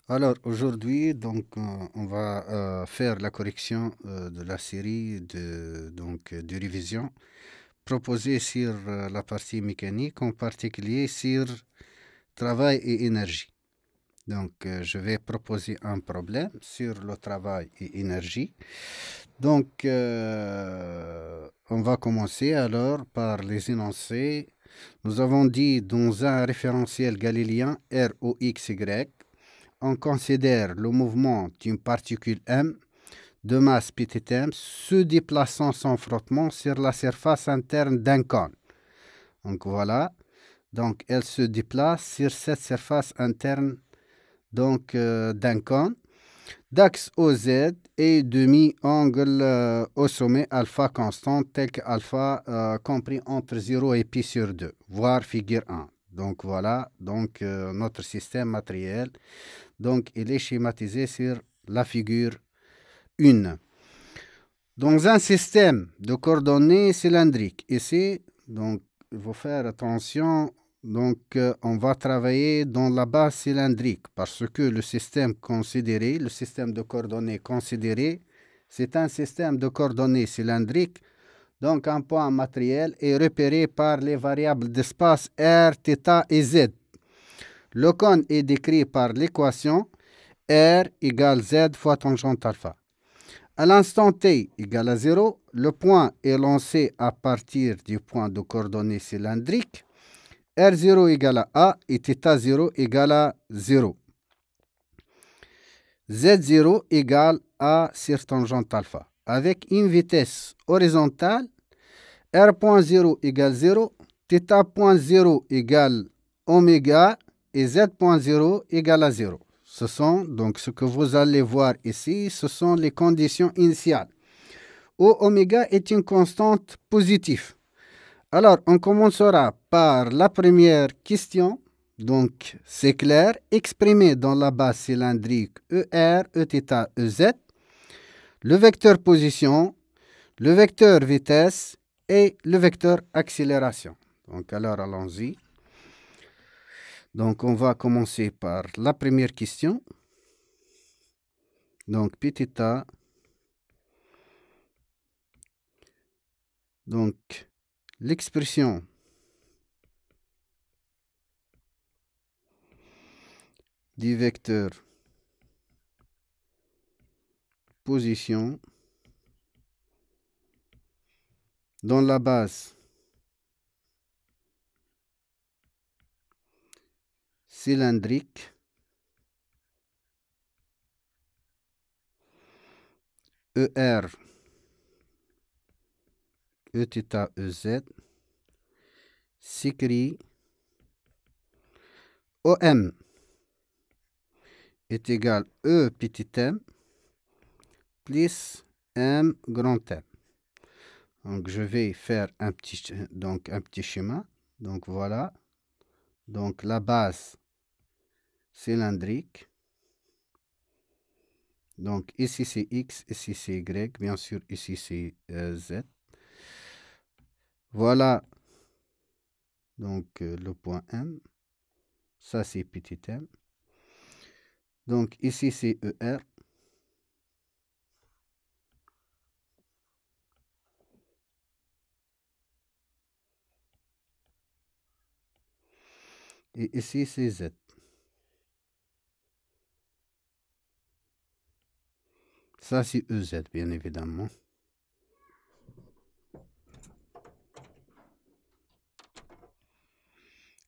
Alors aujourd'hui, on va faire la correction de la série de révision proposée sur la partie mécanique, en particulier sur travail et énergie. Je vais proposer un problème sur le travail et énergie. On va commencer alors par les énoncés. Nous avons dit dans un référentiel galiléen ROXY, on considère le mouvement d'une particule M de masse petit m se déplaçant sans frottement sur la surface interne d'un cône. Donc voilà, donc elle se déplace sur cette surface interne d'un cône d'axe OZ et demi-angle au sommet alpha constant tel que alpha compris entre 0 et pi sur 2, voire figure 1. Donc voilà, notre système matériel. Donc, il est schématisé sur la figure 1. Dans un système de coordonnées cylindriques, ici, donc, il faut faire attention. On va travailler dans la base cylindrique parce que le système considéré, le système de coordonnées considéré, c'est un système de coordonnées cylindriques. Donc, un point matériel est repéré par les variables d'espace R, θ et Z. Le cône est décrit par l'équation R égale Z fois tangente alpha. À l'instant t égale à 0, le point est lancé à partir du point de coordonnées cylindriques. R0 égale à A et θ0 égale à 0. Z0 égale A sur tangente alpha. Avec une vitesse horizontale, R.0 égale 0, θ.0 égale oméga et Z.0 égale à 0. Ce sont donc ce que vous allez voir ici, ce sont les conditions initiales. Où oméga est une constante positive. Alors, on commencera par la première question. Donc, c'est clair, exprimé dans la base cylindrique ER, Eθ, EZ, le vecteur position, le vecteur vitesse et le vecteur accélération. Donc, alors, allons-y. Donc, on va commencer par la première question. Donc, Pθ. Donc, l'expression du vecteur position dans la base cylindrique ER, Eθ, EZ s'écrit OM est égal E petit m plus M grand M. Donc, je vais faire un petit schéma. Donc, voilà. Donc, la base cylindrique. Donc, ici, c'est X, ici, c'est Y. Bien sûr, ici, c'est Z. Voilà. Donc, le point M. Ça, c'est petit m. Donc, ici, c'est ER. Et ici, c'est Z. Ça, c'est EZ, bien évidemment.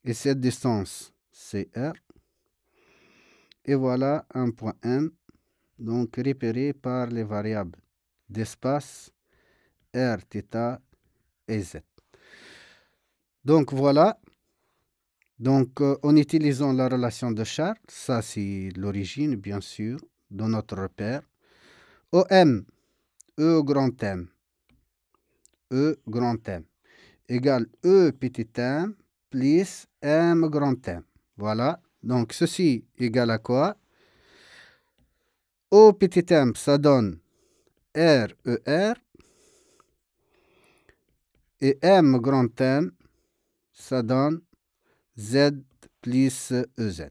Et cette distance, c'est R. Et voilà un point M, donc repéré par les variables d'espace R, θ et Z. Donc voilà. Donc en utilisant la relation de Charles, ça c'est l'origine bien sûr de notre repère. OM, E grand M, E grand M, égale E petit m plus M grand M. Voilà. Donc ceci égale à quoi? O petit m, ça donne R, E, R. Et M grand M, ça donne Z plus EZ.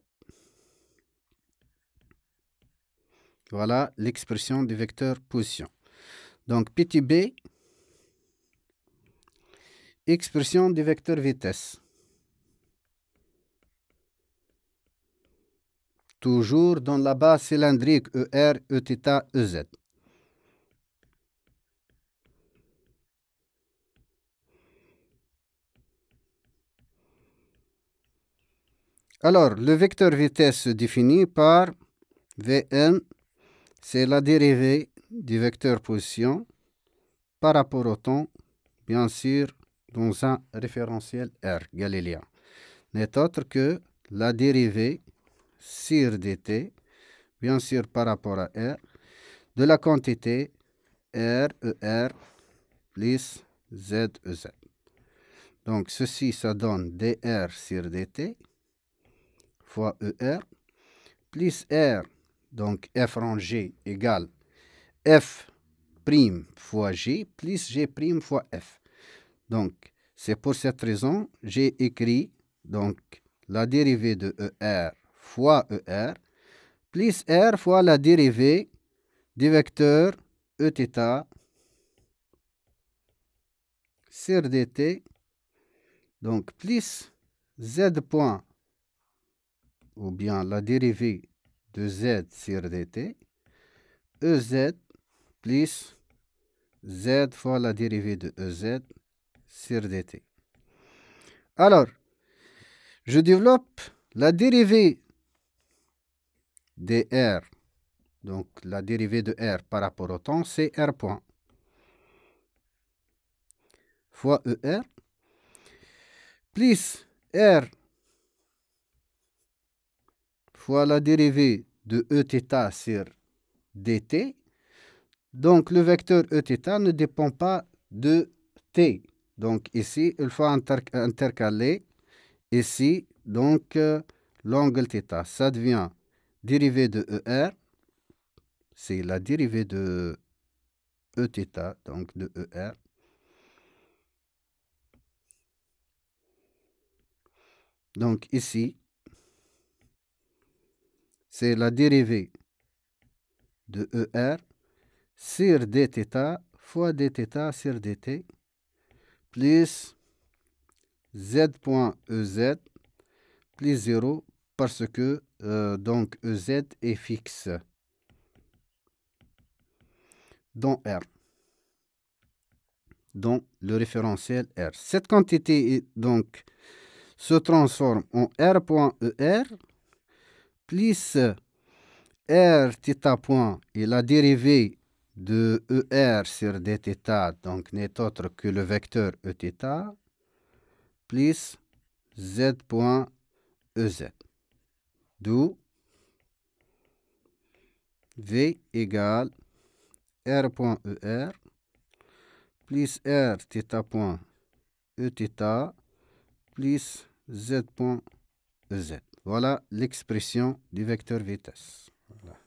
Voilà l'expression du vecteur position. Donc, petit b, expression du vecteur vitesse. Toujours dans la base cylindrique ER, Eθ, EZ. Alors, le vecteur vitesse se définit par Vn, c'est la dérivée du vecteur position par rapport au temps, bien sûr, dans un référentiel R galiléen. N'est autre que la dérivée sur dt, bien sûr par rapport à R, de la quantité R, ER, plus Z, EZ. Donc, ceci, ça donne dr sur dt fois ER, plus R, donc f rangé égale f prime fois g, plus g prime fois f. Donc, c'est pour cette raison, j'ai écrit donc la dérivée de ER fois ER, plus R fois la dérivée du vecteur Eθ sur dt, donc plus z point, ou bien la dérivée de z sur dt, Ez plus z fois la dérivée de Ez sur dt. Alors, je développe la dérivée de R, donc la dérivée de R par rapport au temps, c'est R point, fois ER, plus R fois la dérivée de Eθ sur dt. Donc, le vecteur Eθ ne dépend pas de t. Donc, ici, il faut intercaler ici, donc, l'angle θ. Ça devient dérivée de ER. C'est la dérivée de Eθ, donc de ER. Donc, ici, c'est la dérivée de ER sur dθ fois dθ sur dt plus z point Ez plus 0 parce que donc Ez est fixe dans R, dans le référentiel R. Cette quantité donc se transforme en R point ER plus R θ point et la dérivée de ER sur dθ, donc n'est autre que le vecteur Eθ, plus Z point Ez. D'où V égale R point ER plus R θ point Eθ plus Z point Ez. Voilà l'expression du vecteur vitesse. Voilà.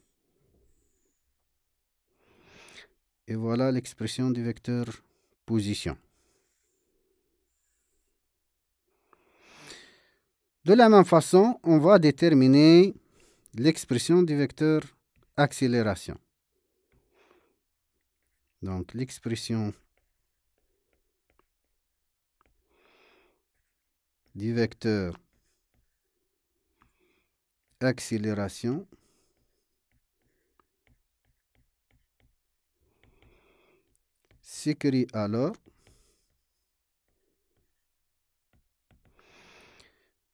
Et voilà l'expression du vecteur position. De la même façon, on va déterminer l'expression du vecteur accélération. Donc, l'expression du vecteur accélération s'écrit alors.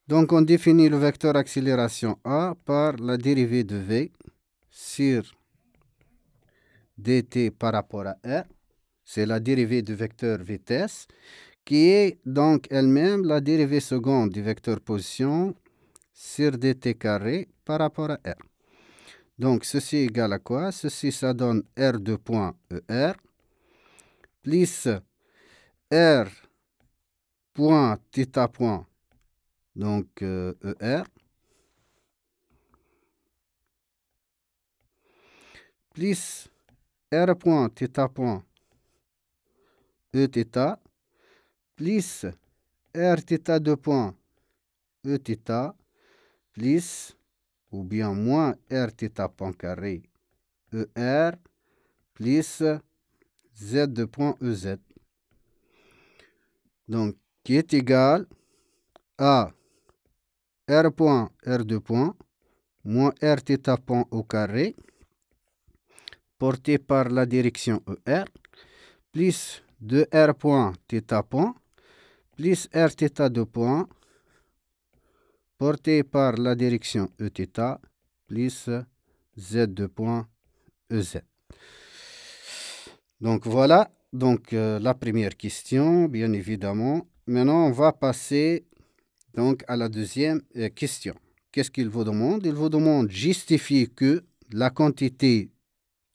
Donc, on définit le vecteur accélération A par la dérivée de V sur dt par rapport à R. C'est la dérivée du vecteur vitesse qui est donc elle-même la dérivée seconde du vecteur position sur dt carré par rapport à R. Donc, ceci est égal à quoi? Ceci, ça donne R2 point ER plus R point θ point, donc ER, plus R point θ point Eθ, plus R θ2 point Eθ, plus ou bien moins R θ point carré ER plus Z de point EZ. Donc, qui est égal à R point R2 point moins R θ point au carré porté par la direction ER plus 2R point θ point plus R θ 2 point porté par la direction Eθ plus Z2 point EZ. Donc voilà, donc la première question, bien évidemment. Maintenant, on va passer donc à la deuxième question. Qu'est-ce qu'il vous demande? Il vous demande justifier que la quantité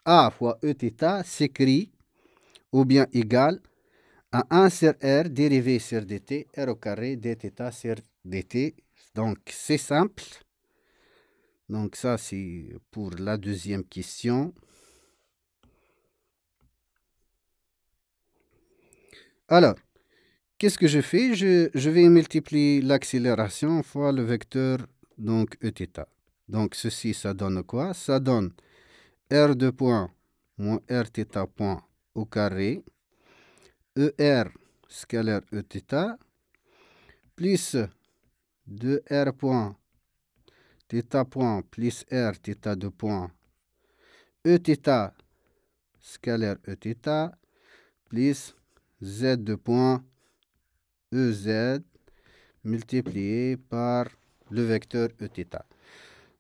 A fois Eθ s'écrit ou bien égale à 1 sur R dérivé sur dt, R au carré dθ sur dt. Donc c'est simple. Donc ça c'est pour la deuxième question. Alors, qu'est-ce que je fais? Je vais multiplier l'accélération fois le vecteur donc Eθ. Donc ceci, ça donne quoi? Ça donne R2 point moins Rθ point au carré, ER scalaire Eθ, plus 2R point θ point plus R θ 2 point Eθ scalaire Eθ plus Z2 point EZ multiplié par le vecteur Eθ.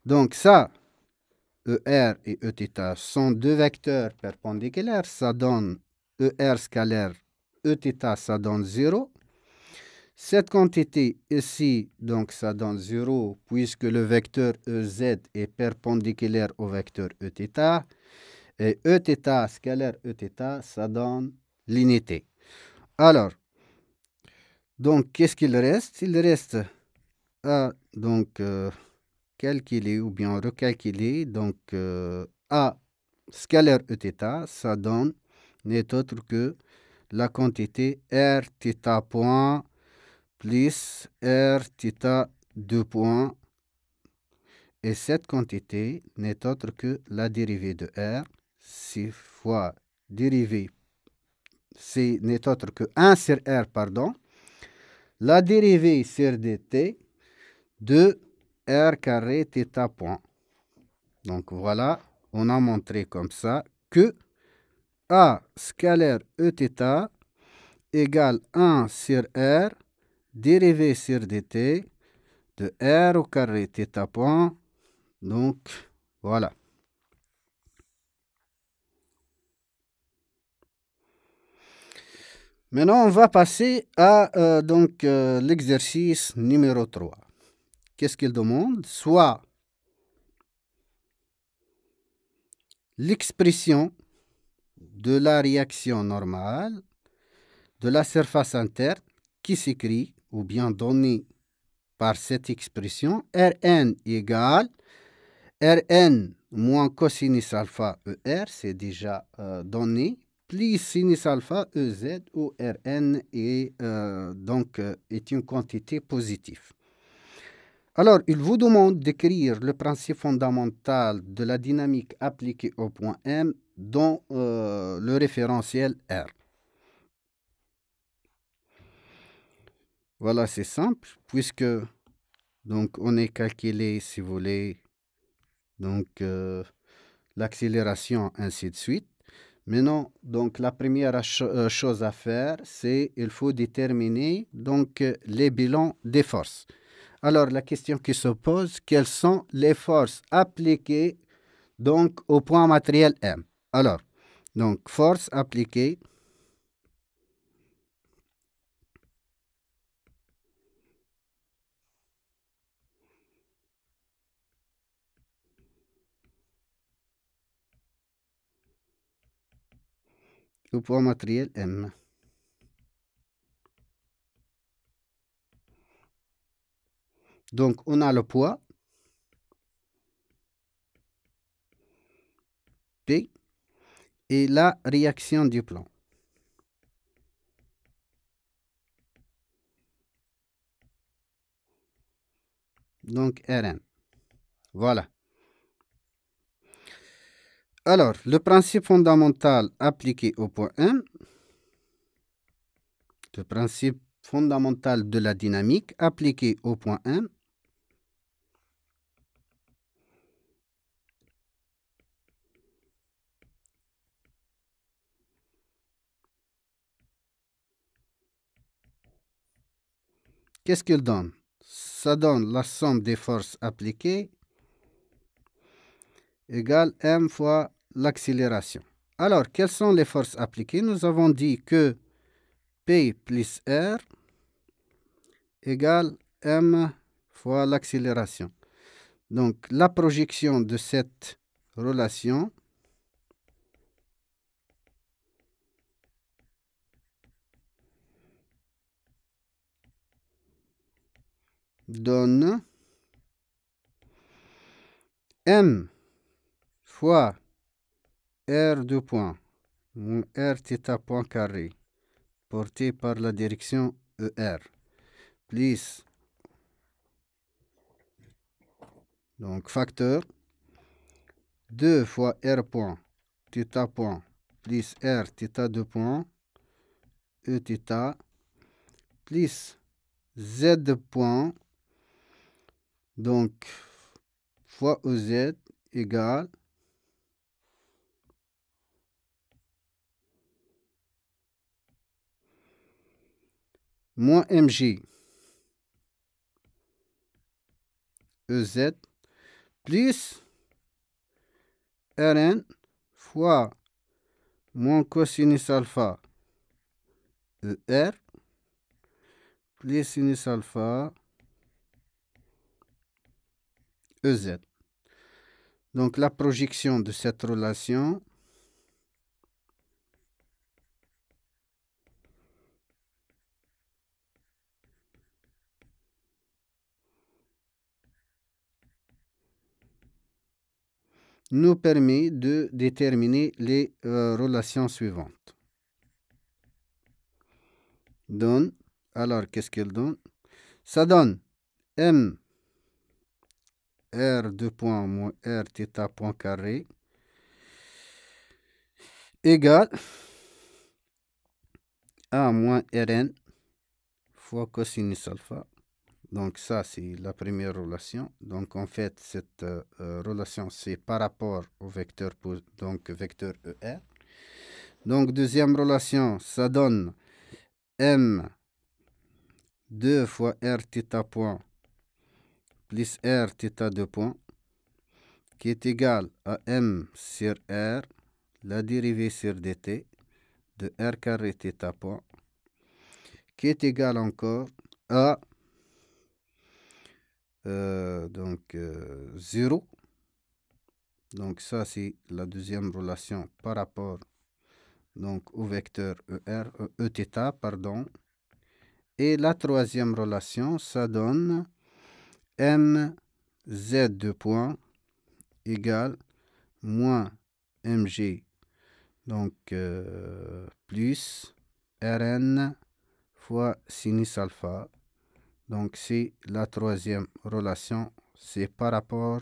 Donc ça, ER et Eθ sont deux vecteurs perpendiculaires. Ça donne ER scalaire Eθ, ça donne 0. Cette quantité ici, donc ça donne 0 puisque le vecteur EZ est perpendiculaire au vecteur Eθ. Et Eθ scalaire Eθ, ça donne l'unité. Alors, donc qu'est-ce qu'il reste? Il reste à donc calculer ou bien recalculer. Donc A scalaire Eθ, ça donne n'est autre que la quantité Rθ point plus Rθ 2 point. Et cette quantité n'est autre que la dérivée de R, 6 fois dérivée, c'est n'est autre que 1 sur R, pardon, la dérivée sur dt de R carré θ point. Donc voilà, on a montré comme ça que A scalaire Eθ égale 1 sur R dérivée sur dt de R au carré θ point. Donc voilà. Maintenant, on va passer à l'exercice numéro 3. Qu'est-ce qu'il demande? Soit l'expression de la réaction normale de la surface interne qui s'écrit ou bien donnée par cette expression Rn égale Rn moins cosinus alpha ER, c'est déjà donné, plus sinus alpha EZ où Rn est, est une quantité positive. Alors, il vous demande d'écrire le principe fondamental de la dynamique appliquée au point M dans le référentiel R. Voilà, c'est simple, puisque donc, on est calculé, si vous voulez, donc l'accélération, ainsi de suite. Maintenant, donc la première chose à faire, c'est il faut déterminer donc les bilans des forces. Alors, la question qui se pose, quelles sont les forces appliquées donc au point matériel M? Alors, donc force appliquée au point matériel M. Donc, on a le poids P et la réaction du plan. Donc, Rn. Voilà. Alors, le principe fondamental appliqué au point M, le principe fondamental de la dynamique appliqué au point M, qu'est-ce qu'il donne? Ça donne la somme des forces appliquées égale M fois l'accélération. Alors, quelles sont les forces appliquées? Nous avons dit que P plus R égale M fois l'accélération. Donc, la projection de cette relation donne M fois R de point, ou R θ point carré, porté par la direction ER, plus, donc facteur, 2 fois R point, θ point, plus R θ de point, E θ, plus Z point, donc fois EZ égale moins mg EZ plus Rn fois moins cosinus alpha ER plus sinus alpha EZ. Donc la projection de cette relation nous permet de déterminer les relations suivantes. Donne, alors qu'est-ce qu'elle donne? Ça donne M R de point moins R θ point carré égale A moins Rn fois cosinus alpha. Donc ça, c'est la première relation. Donc en fait, cette relation, c'est par rapport au vecteur, donc vecteur ER. Donc deuxième relation, ça donne M 2 fois R θ point plus R θ de point qui est égal à M sur R, la dérivée sur dt de R carré θ point qui est égal encore à 0. Donc ça, c'est la deuxième relation par rapport donc, au vecteur Eθ, pardon. Et la troisième relation, ça donne mz de point égale moins mg, donc plus Rn fois sinus alpha. Donc c'est la troisième relation, c'est par rapport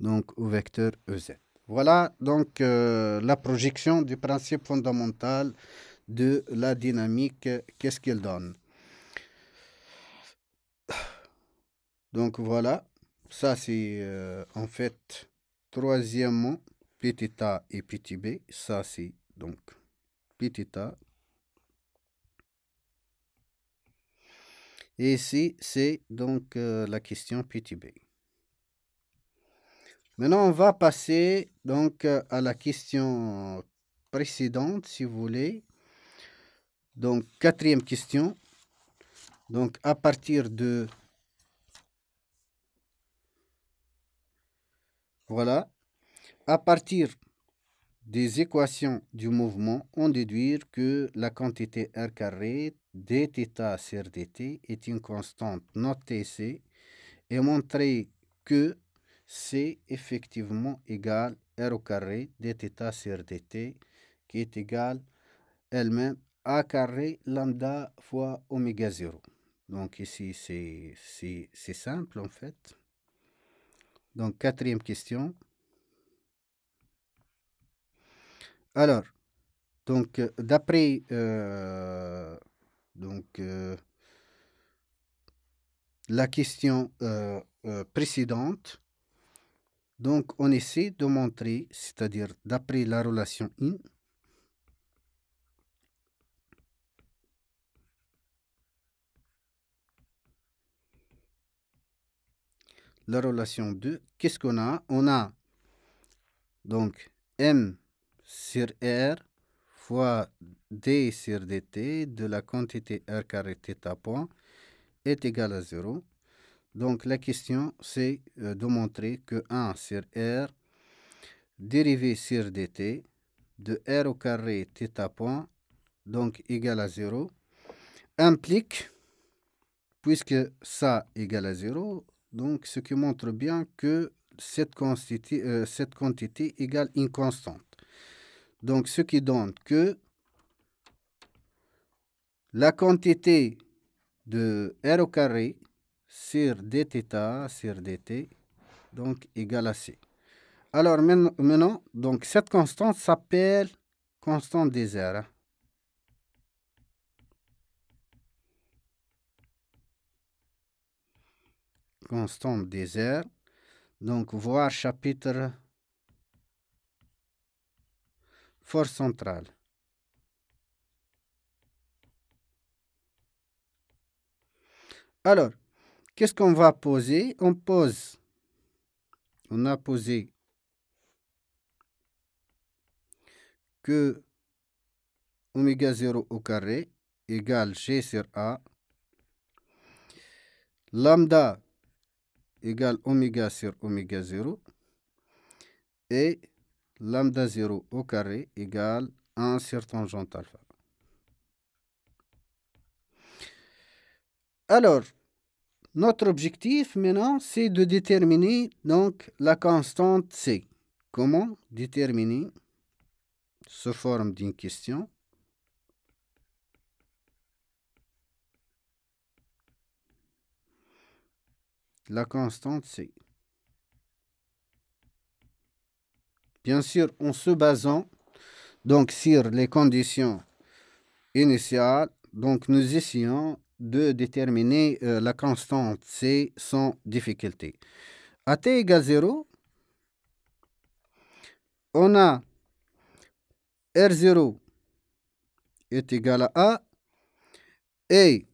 donc au vecteur Ez. Voilà donc la projection du principe fondamental de la dynamique. Qu'est-ce qu'il donne? Donc voilà, ça c'est en fait troisièmement Pθ et Pθ. Ça c'est donc Pθ. Et ici c'est donc la question Pθ. Maintenant, on va passer donc à la question précédente, si vous voulez. Donc, quatrième question. Donc, à partir de... Voilà. À partir des équations du mouvement, on déduit que la quantité R carré dθ sur dt est une constante not Tc et montrer que c'est effectivement égal R au carré dθ sur dt qui est égal elle-même A carré lambda fois oméga 0. Donc ici, c'est simple en fait. Donc quatrième question. Alors, donc, d'après la question précédente, donc on essaie de montrer, c'est-à-dire d'après la relation in, la relation 2, qu'est-ce qu'on a? On a donc M sur R fois D sur dt de la quantité R carré θ point est égal à 0. Donc la question, c'est de montrer que 1 sur R dérivé sur dt de R au carré θ point, donc égal à 0, implique, puisque ça égale à 0, donc ce qui montre bien que cette quantité égale une constante. Donc ce qui donne que la quantité de R au carré sur dθ sur dt, donc égale à C. Alors maintenant, donc cette constante s'appelle constante des R. Constante des R. Donc voir chapitre force centrale. Alors, qu'est-ce qu'on va poser? On a posé que oméga 0 au carré égale G sur A, lambda égale oméga sur oméga 0, et lambda 0 au carré égale 1 sur tangente alpha. Alors, notre objectif maintenant, c'est de déterminer donc la constante C. Comment déterminer sous forme d'une question? La constante C. Bien sûr, en se basant donc sur les conditions initiales, donc nous essayons de déterminer la constante C sans difficulté. À t égale 0, on a R0 est égal à A et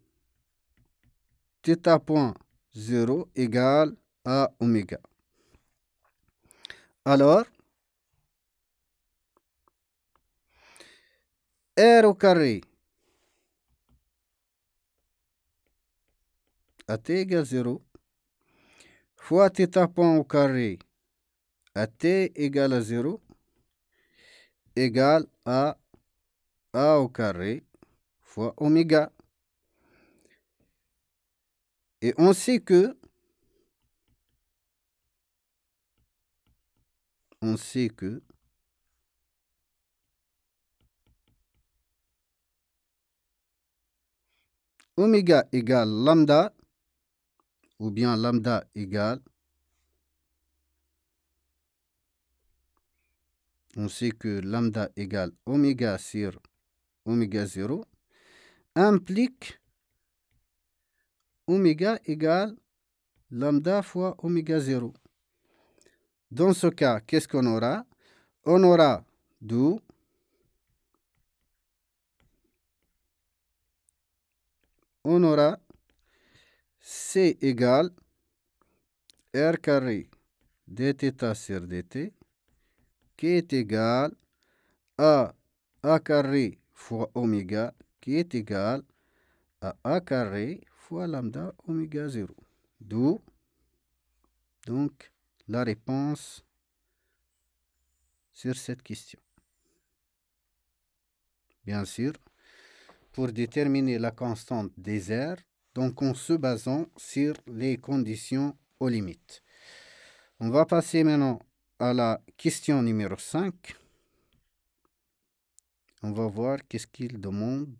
θ point 0 égale à oméga. Alors, R au carré à t égale 0 fois θ point au carré à t égale à 0 égale à A au carré fois oméga. Et on sait que oméga égale lambda, ou bien lambda égale, on sait que lambda égale oméga sur oméga 0, implique oméga égale lambda fois oméga 0. Dans ce cas, qu'est-ce qu'on aura? On aura d'où on aura C égale R carré dθ sur dt qui est égal à A carré fois oméga qui est égal à A carré fois lambda oméga 0. D'où donc la réponse sur cette question. Bien sûr, pour déterminer la constante des R, donc en se basant sur les conditions aux limites. On va passer maintenant à la question numéro 5. On va voir qu'est-ce qu'il demande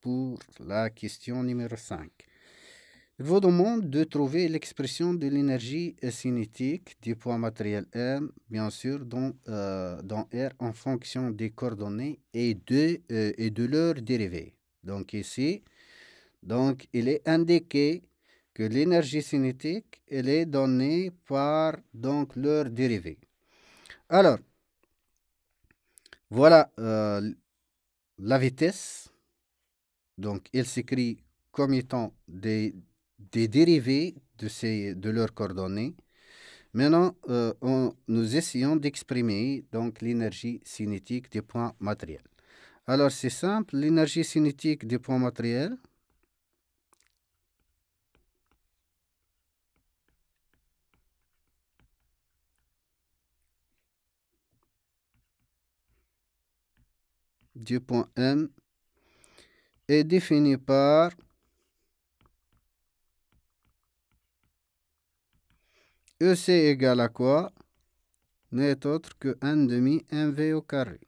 pour la question numéro 5. Il vous demande de trouver l'expression de l'énergie cinétique du point matériel M, bien sûr, dans R en fonction des coordonnées et de leurs dérivés. Donc ici, donc, il est indiqué que l'énergie cinétique, elle est donnée par donc, leur dérivée. Alors, voilà la vitesse. Donc, elle s'écrit comme étant des dérivés de leurs coordonnées. Maintenant, nous essayons d'exprimer donc l'énergie cinétique des points matériels. Alors, c'est simple, l'énergie cinétique des points matériels, du point M, est définie par EC égale à quoi? N'est autre que 1 demi mv au carré.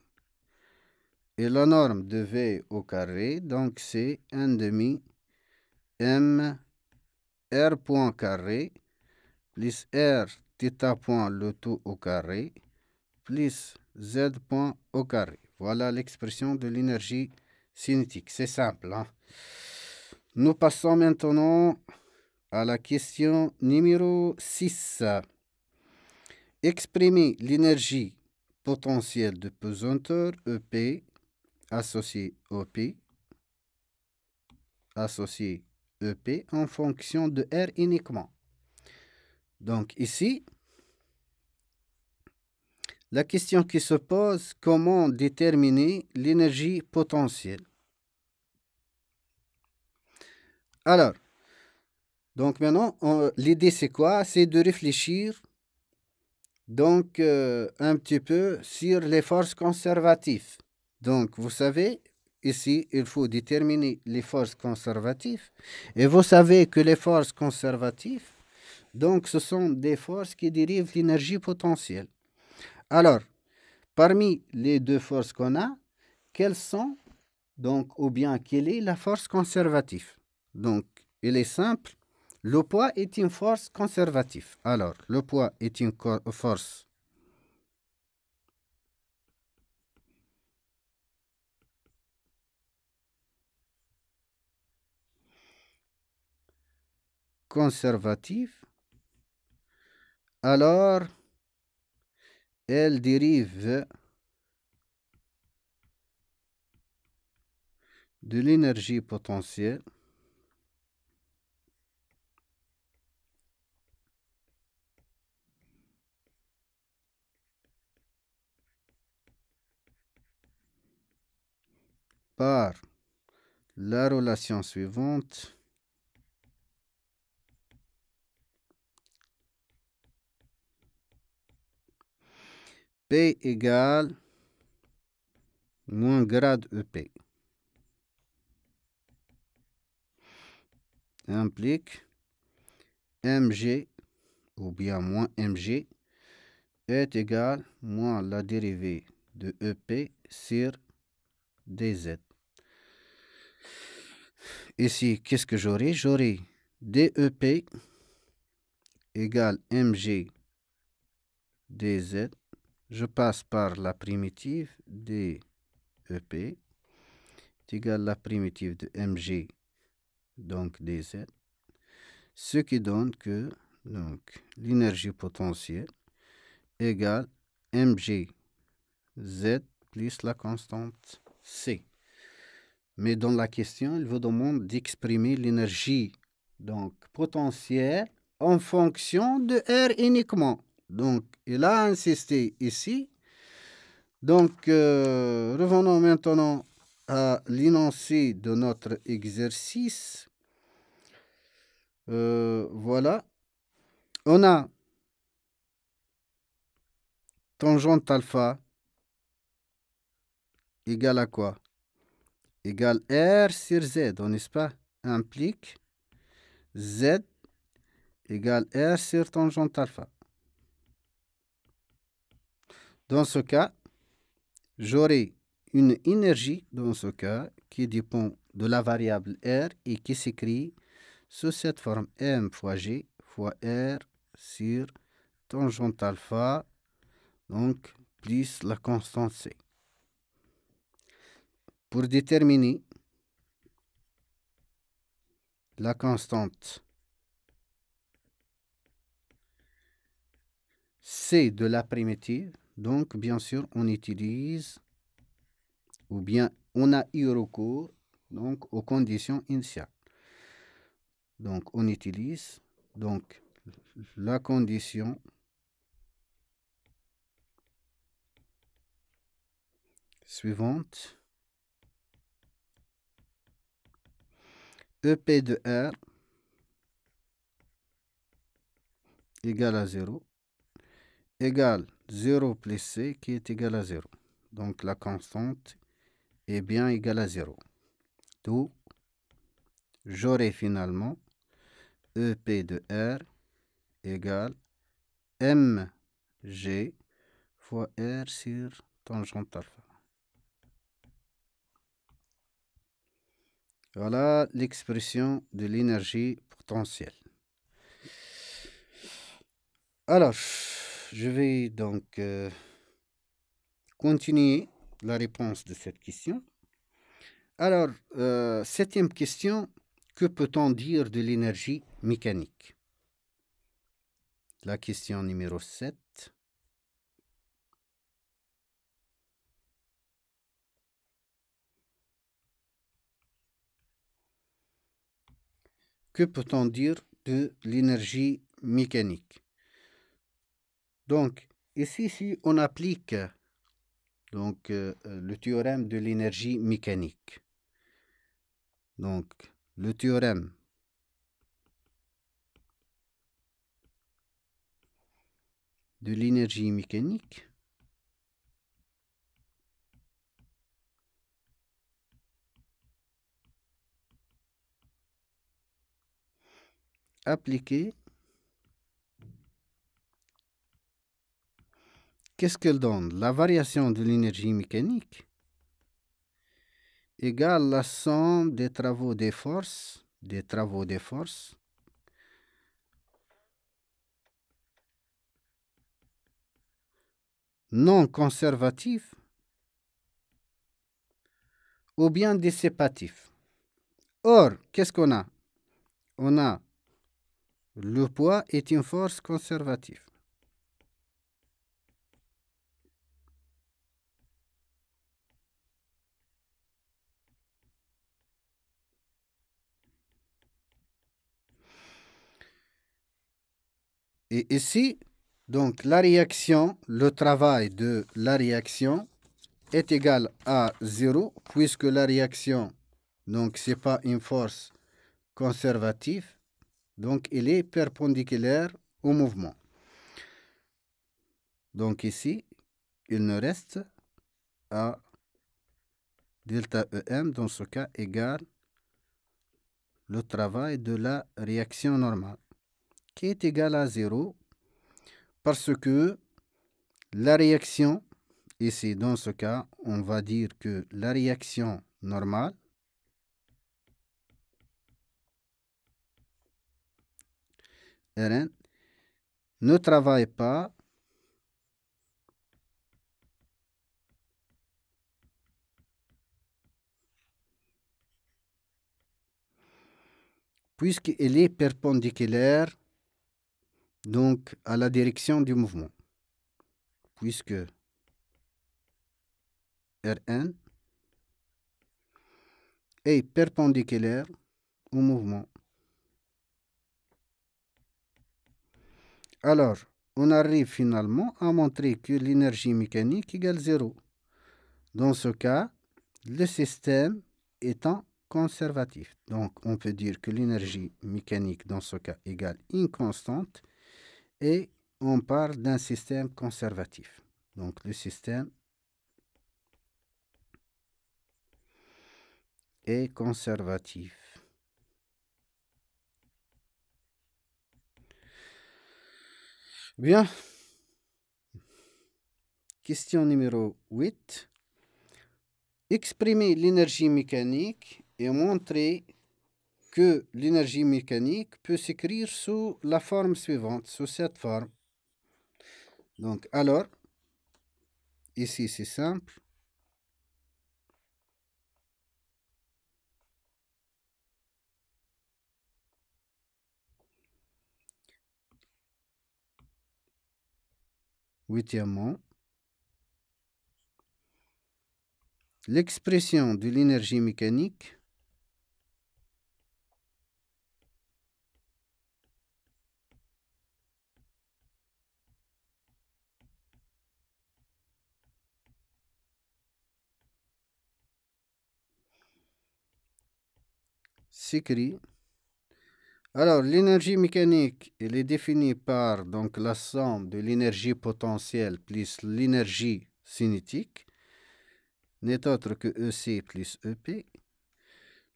Et la norme de V au carré, donc c'est 1 demi m r point carré plus r θ point le tout au carré plus z point au carré. Voilà l'expression de l'énergie cinétique. C'est simple, hein? Nous passons maintenant à la question numéro 6. Exprimer l'énergie potentielle de pesanteur EP associé OP associé EP en fonction de R uniquement. Donc ici, la question qui se pose, comment déterminer l'énergie potentielle? Alors, donc maintenant, l'idée c'est quoi? C'est de réfléchir donc un petit peu sur les forces conservatives. Donc, vous savez, ici, il faut déterminer les forces conservatives. Et vous savez que les forces conservatives, donc, ce sont des forces qui dérivent l'énergie potentielle. Alors, parmi les deux forces qu'on a, quelles sont, donc, ou bien quelle est la force conservative? Donc, il est simple. Le poids est une force conservative. Alors, le poids est une force conservative. Alors, elle dérive de l'énergie potentielle par la relation suivante. P égale moins grade EP implique mg ou bien moins mg est égal moins la dérivée de EP sur dz. Ici, qu'est-ce que j'aurai? J'aurai DEP égale mg dz. Je passe par la primitive DEP est égale la primitive de mg donc dz. Ce qui donne que l'énergie potentielle égale mg z plus la constante c. Mais dans la question, il vous demande d'exprimer l'énergie potentielle en fonction de R uniquement. Donc, il a insisté ici. Donc, revenons maintenant à l'énoncé de notre exercice. Voilà. On a tangente alpha égale à quoi? Égale R sur Z, n'est-ce pas? Implique Z égale R sur tangente alpha. Dans ce cas, j'aurai une énergie, dans ce cas, qui dépend de la variable R et qui s'écrit sous cette forme M fois G fois R sur tangente alpha, donc plus la constante C. Pour déterminer la constante C de la primitive, donc bien sûr on utilise, ou bien on a eu recours donc aux conditions initiales. Donc on utilise donc la condition suivante. EP de R égale à 0 égale 0 plus C qui est égal à 0. Donc la constante est bien égale à 0. D'où j'aurai finalement EP de R égale mg fois R sur tangente alpha. Voilà l'expression de l'énergie potentielle. Alors, je vais donc continuer la réponse de cette question. Alors, septième question, que peut-on dire de l'énergie mécanique? La question numéro 7. Que peut-on dire de l'énergie mécanique? Donc, ici, si on applique donc, le théorème de l'énergie mécanique, donc le théorème de l'énergie mécanique appliqué, qu'est-ce qu'elle donne? La variation de l'énergie mécanique égale la somme des travaux des forces non conservatifs ou bien dissipatifs. Or, qu'est-ce qu'on a? On a le poids est une force conservative. Et ici, donc la réaction, le travail de la réaction est égal à 0 puisque la réaction, donc c'est pas une force conservative, donc il est perpendiculaire au mouvement. Donc ici, il ne reste à delta EM, dans ce cas, égale le travail de la réaction normale, qui est égal à 0, parce que la réaction, ici, dans ce cas, on va dire que la réaction normale Rn ne travaille pas puisqu'elle est perpendiculaire donc à la direction du mouvement, puisque Rn est perpendiculaire au mouvement. Alors, on arrive finalement à montrer que l'énergie mécanique égale 0. Dans ce cas, le système étant conservatif. Donc, on peut dire que l'énergie mécanique, dans ce cas, égale une constante et on parle d'un système conservatif. Donc, le système est conservatif. Bien. Question numéro 8. Exprimer l'énergie mécanique et montrer que l'énergie mécanique peut s'écrire sous la forme suivante, sous cette forme. Donc, alors, ici c'est simple. Huitièmement, l'expression de l'énergie mécanique s'écrit. Alors, l'énergie mécanique, elle est définie par donc, la somme de l'énergie potentielle plus l'énergie cinétique, n'est autre que EC plus EP.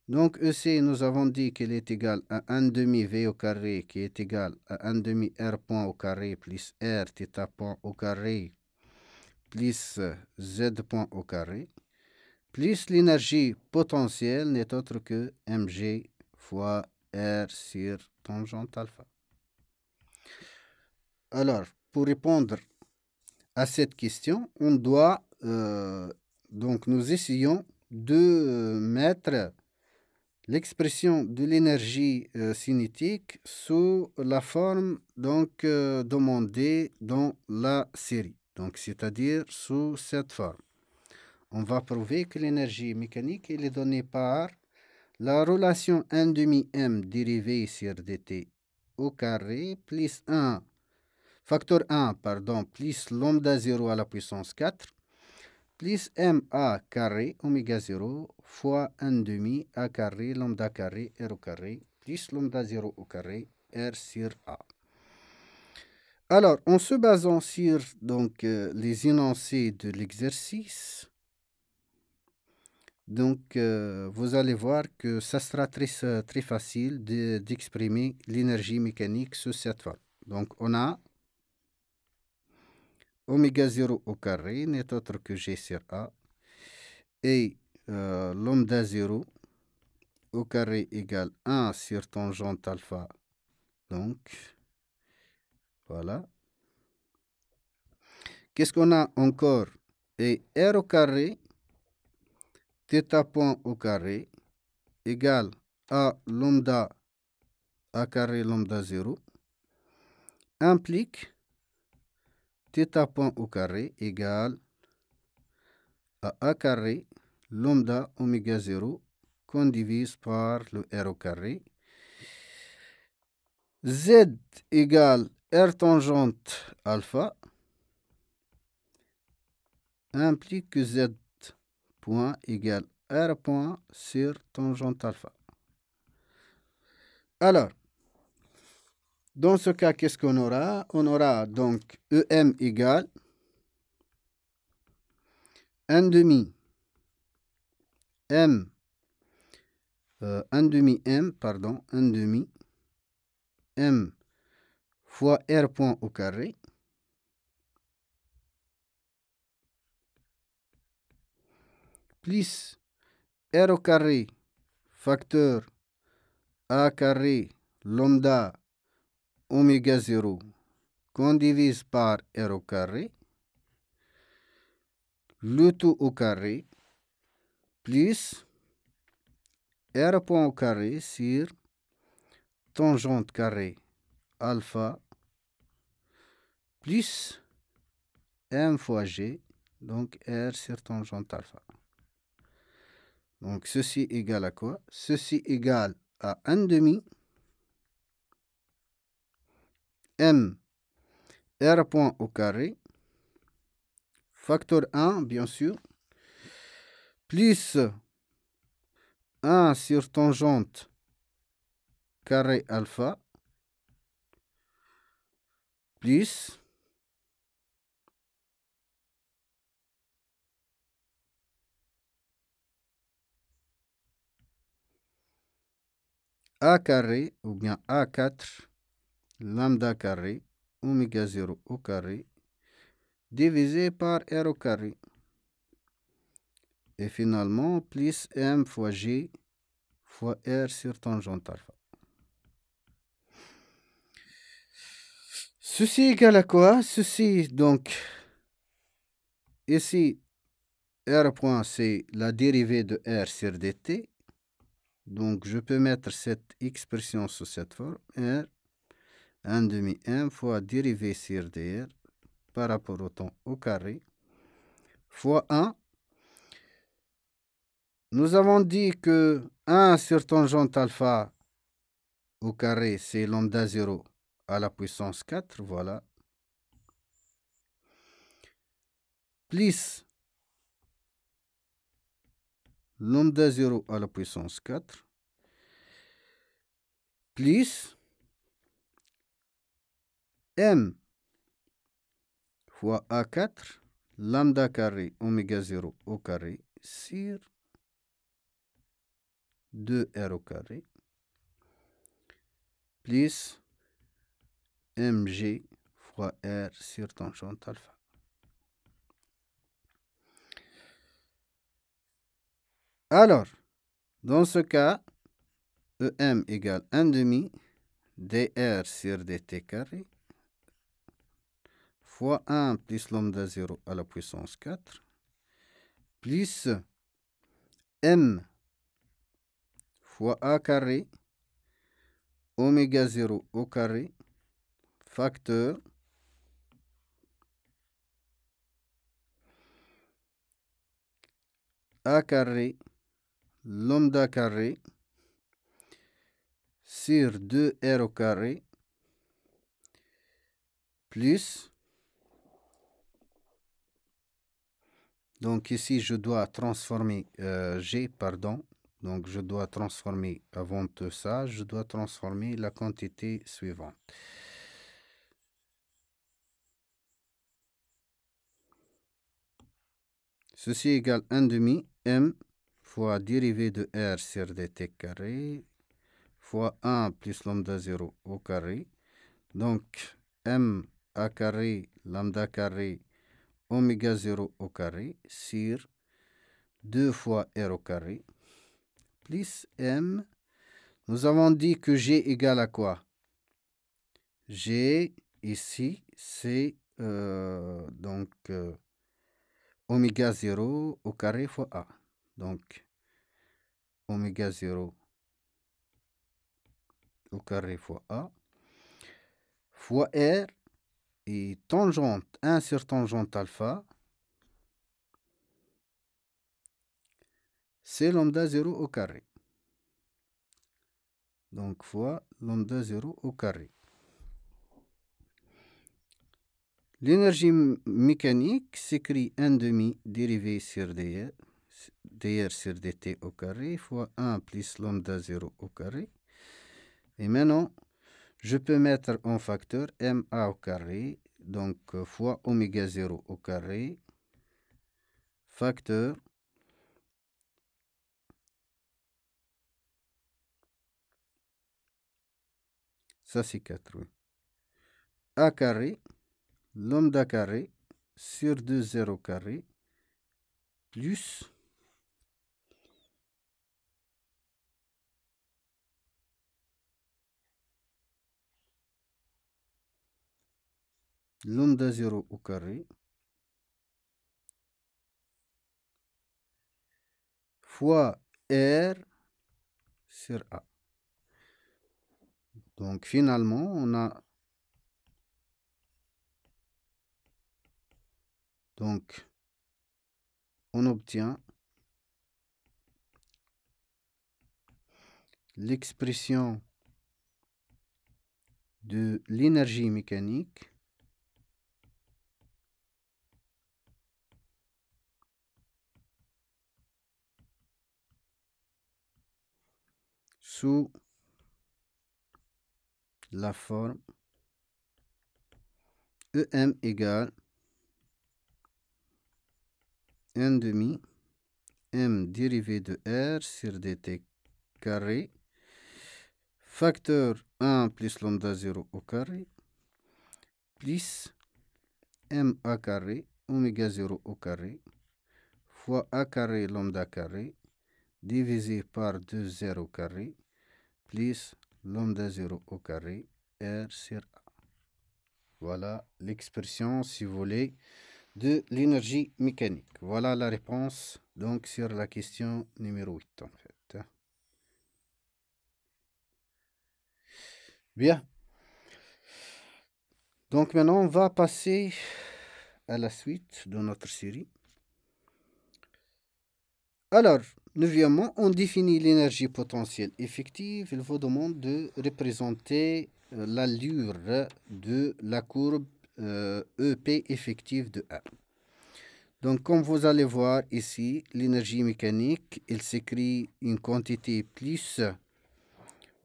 Donc, EC, nous avons dit qu'elle est égale à 1 demi V au carré, qui est égal à 1 demi R point au carré, plus R θ point au carré, plus Z point au carré, plus l'énergie potentielle n'est autre que mg fois R sur tangente alpha. Alors, pour répondre à cette question, on doit, donc nous essayons de mettre l'expression de l'énergie cinétique sous la forme donc, demandée dans la série, donc c'est-à-dire sous cette forme. On va prouver que l'énergie mécanique elle est donnée par la relation 1 demi m dérivée sur dt au carré plus 1 facteur 1 pardon plus lambda 0 à la puissance 4 plus ma carré oméga 0 fois 1 demi a carré lambda carré r au carré plus lambda 0 au carré r sur a. Alors, en se basant sur donc, les énoncés de l'exercice, donc, vous allez voir que ça sera très facile d'exprimer l'énergie mécanique sous cette forme. Donc, on a oméga 0 au carré n'est autre que G sur A et lambda 0 au carré égale 1 sur tangente alpha. Donc, voilà. Qu'est-ce qu'on a encore? Et R au carré, θ point au carré, égale à lambda A carré lambda 0, implique θ point au carré égale à A carré lambda oméga 0 qu'on divise par le R au carré. Z égale R tangente alpha implique que Z point égale R point sur tangente alpha. Alors, dans ce cas, qu'est-ce qu'on aura? On aura donc EM égale 1 demi M, 1 demi M, pardon, 1 demi M fois R point au carré plus R au carré facteur A carré lambda oméga 0 qu'on divise par R au carré, le tout au carré, plus R point au carré sur tangente carré alpha, plus M fois G, donc R sur tangente alpha. Donc ceci égale à quoi? Ceci égale à 1 demi M R point au carré, facteur 1 bien sûr, plus 1 sur tangente carré alpha, plus A carré ou bien A4 lambda carré oméga 0 au carré divisé par R au carré. Et finalement, plus M fois G fois R sur tangente alpha. Ceci égale à quoi? Ceci, donc, ici, R point, c'est la dérivée de R sur dt. Donc, je peux mettre cette expression sous cette forme. R, 1 demi M fois dérivée sur dr par rapport au temps au carré, fois 1. Nous avons dit que 1 sur tangente alpha au carré, c'est lambda 0 à la puissance 4, voilà. Plus lambda 0 à la puissance 4, plus m fois a4, lambda carré oméga 0 au carré sur 2r au carré, plus mg fois r sur tangente alpha. Alors, dans ce cas, EM égale 1 demi dr sur dt carré fois 1 plus lambda 0 à la puissance 4 plus m fois a carré oméga 0 au carré facteur a carré lambda carré sur 2r au carré plus, donc ici je dois transformer G, pardon, donc je dois transformer, avant tout ça, je dois transformer la quantité suivante. Ceci égale 1 demi M fois dérivée de R sur dt carré fois 1 plus lambda 0 au carré. Donc M a carré lambda carré oméga 0 au carré sur 2 fois R au carré plus M. Nous avons dit que G égale à quoi? G ici c'est donc oméga 0 au carré fois A. Donc oméga 0 au carré fois A fois R et tangente 1 sur tangente alpha, c'est lambda 0 au carré. Donc fois lambda 0 au carré. L'énergie mécanique s'écrit 1 demi dérivée sur dr sur dt au carré fois 1 plus lambda 0 au carré. Et maintenant, je peux mettre en facteur ma au carré, donc fois oméga 0 au carré, facteur ça c'est 4, oui. A carré, lambda carré, sur 2 0 carré, plus lambda 0 au carré, fois R sur A. Donc finalement, on obtient l'expression de l'énergie mécanique sous la forme EM égale 1 demi M dérivée de R sur dt carré facteur 1 plus lambda 0 au carré plus M a carré oméga 0 au carré fois A carré lambda carré divisé par 2R au carré plus lambda 0 au carré R sur A. Voilà l'expression, si vous voulez, de l'énergie mécanique. Voilà la réponse donc sur la question numéro 8 en fait. Bien. Donc maintenant, on va passer à la suite de notre série. Alors, neuvièmement, on définit l'énergie potentielle effective. Il vous demande de représenter l'allure de la courbe EP effective de R. Donc, comme vous allez voir ici, l'énergie mécanique, il s'écrit une quantité plus.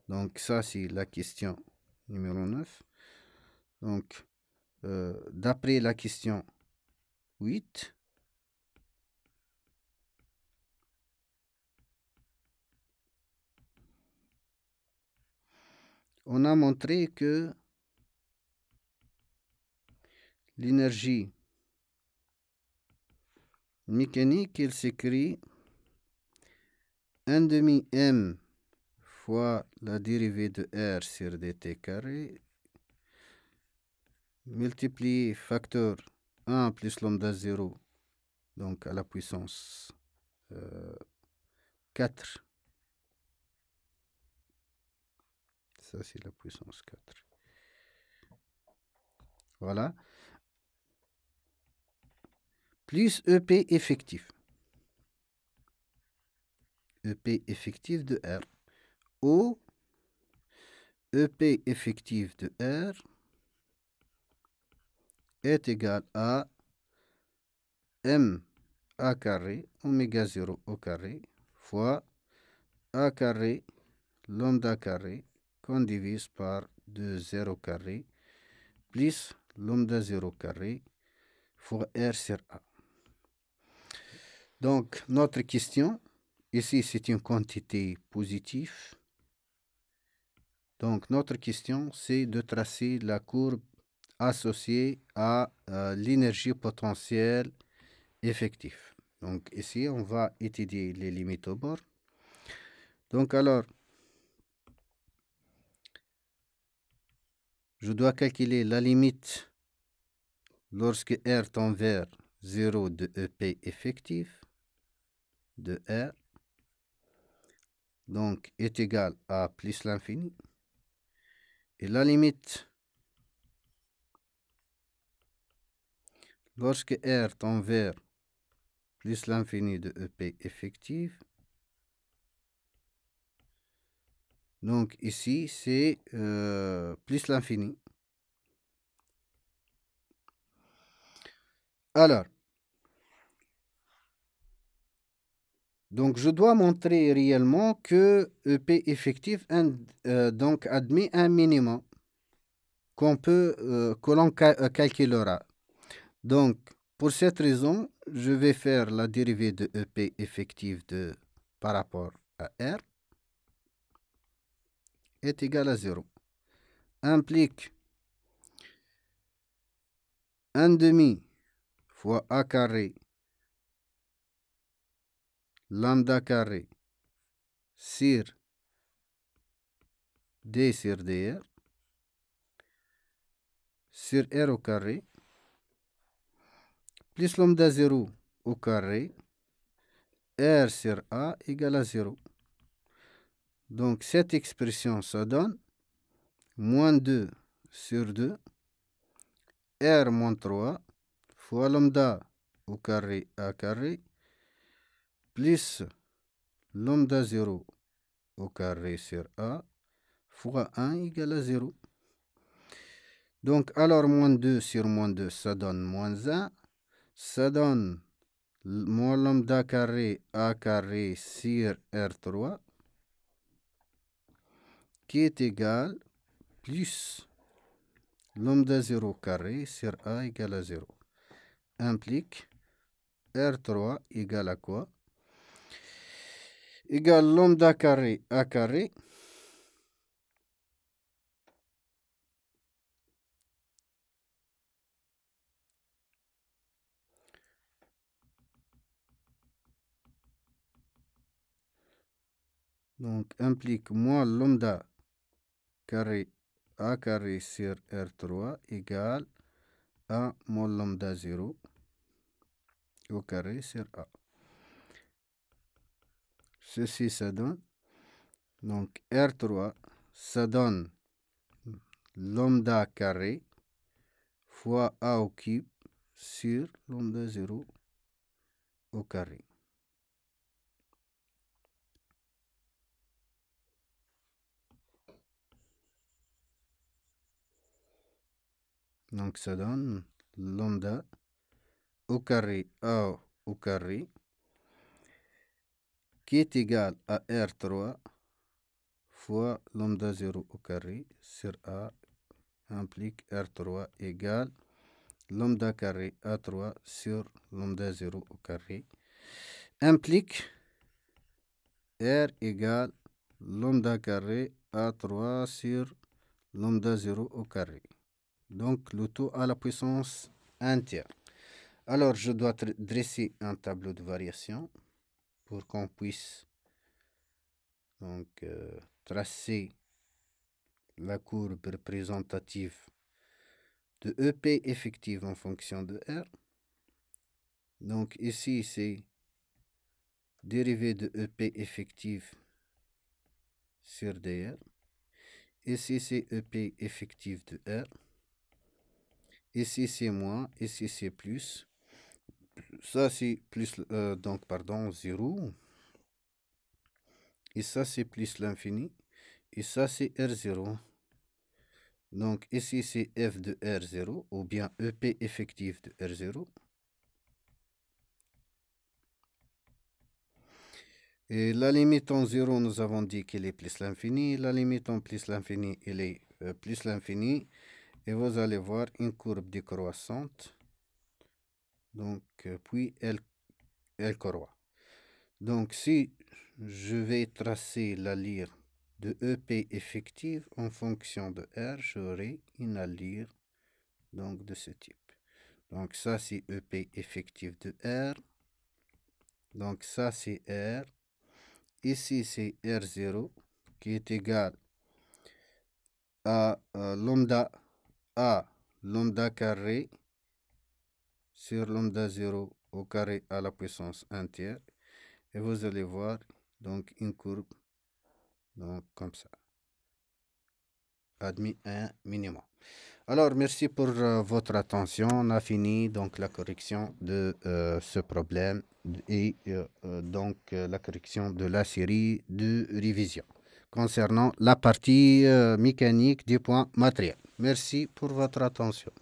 Donc, ça, c'est la question numéro 9. Donc, d'après la question 8, on a montré que l'énergie mécanique, il s'écrit 1 demi m fois la dérivée de R sur dt carré multiplié facteur 1 plus lambda 0, donc à la puissance 4. Ça, c'est la puissance 4. Voilà. Plus EP effectif. EP effectif de R. Ou EP effectif de R est égal à M A carré oméga 0 au carré fois A carré lambda carré qu'on divise par 2 0 carré plus lambda 0 carré fois R sur A. Donc, notre question, ici, c'est une quantité positive. Donc, notre question, c'est de tracer la courbe associée à l'énergie potentielle effective. Donc, ici, on va étudier les limites au bord. Donc, alors, je dois calculer la limite lorsque R tend vers 0 de EP effectif de R, donc est égal à plus l'infini. Et la limite lorsque R tend vers plus l'infini de EP effectif, donc ici c'est plus l'infini. Alors, donc je dois montrer réellement que EP effectif donc admet un minimum que l'on calculera. Donc, pour cette raison, je vais faire la dérivée de EP effective par rapport à R est égal à 0. Implique 1 demi fois A carré lambda carré sur D sur dr sur R au carré plus lambda 0 au carré R sur A égale à 0. Donc cette expression, ça donne moins 2 sur 2 R moins 3 fois lambda au carré A carré plus lambda 0 au carré sur A fois 1 égale à 0. Donc alors moins 2 sur moins 2, ça donne moins 1. Ça donne moins lambda carré A carré sur R3 qui est égal plus lambda 0 carré sur A égale à 0. Implique R3 égale à quoi? Égale lambda carré A carré Donc, implique moins lambda carré A carré sur R3 égale à moins lambda 0 au carré sur A. Ceci, ça donne. Donc, R3, ça donne lambda carré fois A au cube sur lambda 0 au carré. Donc, ça donne lambda au carré A au carré qui est égal à R3 fois lambda 0 au carré sur A implique R3 égale lambda carré A3 sur lambda 0 au carré implique R égale lambda carré A3 sur lambda 0 au carré. Donc le tout à la puissance entière. Alors je dois dresser un tableau de variation pour qu'on puisse donc tracer la courbe représentative de EP effective en fonction de R. Donc ici c'est dérivée de EP effective sur DR. Ici c'est EP effective de R. Ici c'est moins, ici c'est plus. Ça c'est plus, donc pardon, 0. Et ça c'est plus l'infini. Et ça c'est R0. Donc ici c'est F de R0 ou bien EP effectif de R0. Et la limite en 0, nous avons dit qu'elle est plus l'infini. La limite en plus l'infini, elle est plus l'infini. Et vous allez voir une courbe décroissante. Donc, puis elle croît. Donc, si je vais tracer la lyre de EP effective en fonction de R, j'aurai une allure donc de ce type. Donc, ça, c'est EP effectif de R. Donc, ça, c'est R. Ici, c'est R0 qui est égal à lambda carré sur lambda 0 au carré à la puissance entière. Et vous allez voir donc une courbe donc comme ça. Admis un minimum. Alors, merci pour votre attention. On a fini donc la correction de ce problème et donc la correction de la série de révision concernant la partie mécanique du point matériel. Merci pour votre attention.